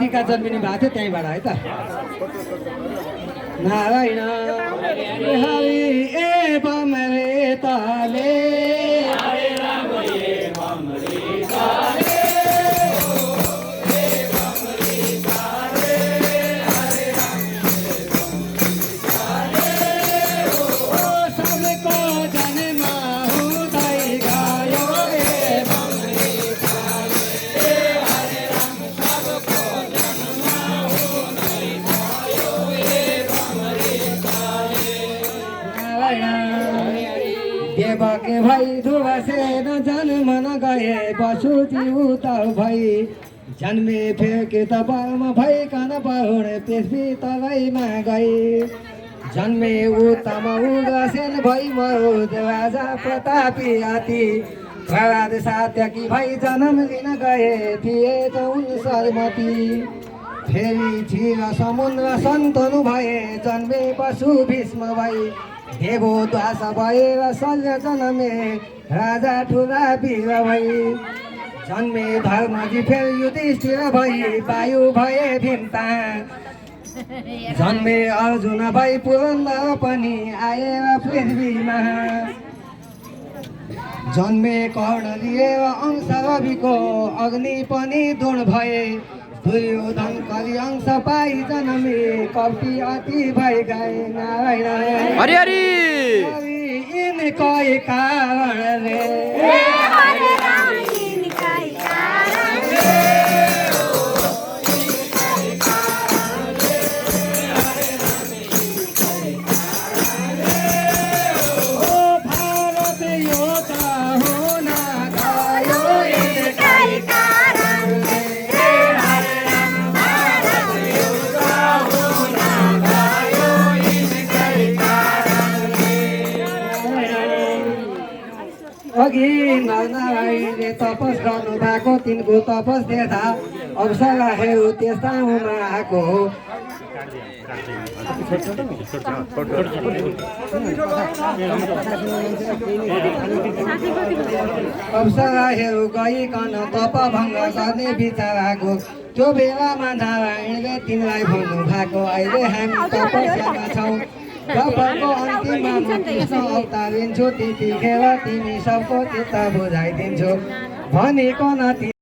राधिका जन्मिनु भएको थियो त्यहीँबाट है त नारायण हरि एवं रे ताले देवके भाइ ध्रुवसेन जन्मन गए वसुति उता भई जन्मे फेके तबमा भइकन बहुणे पृथ्वी तलैमा गई जन्मे उत्तम उग्रसेन भई मरु राजा प्रतापी अति प्रहलाद सात्यकी भई जन्म लिन गए थिए त उनी सरमती फेरि क्षीर समुद्र सन्तनु भए जन्मे पशु भीष्म भई देवो द्वास भएर शल्य जन्मे राजा ठुला वीर भई जन्मे धर्मजी फेर युधिष्ठिर भई वायु भए भीमता जन्मे अर्जुन भई पुरन्दर पनि आएर पृथ्वीमा जन्मे कर्ण लिएर अंश रविको अग्नि पनि द्रोण भए दुर्योधन करि अंश पाइ जन्मे कपि अति भई गए नारायण हरि हरि यिनकै कारणले अघि नारायणले तपस गर्नु भएको तिनको तपस देख्दा अप्सराहरू त्यस ठाउँमा आएको अप्सराहरू गइकन तप भङ्ग गर्ने विचार आएको त्यो बेलामा नारायणले तिनलाई भन्नु भएको अहिले हामी तपस्यामा छौँ जबको अन्तिममा म कृष्ण अवतारिन्छु त्यतिखेर तिमी सबको चित्त बुझाइदिन्छु भनेको न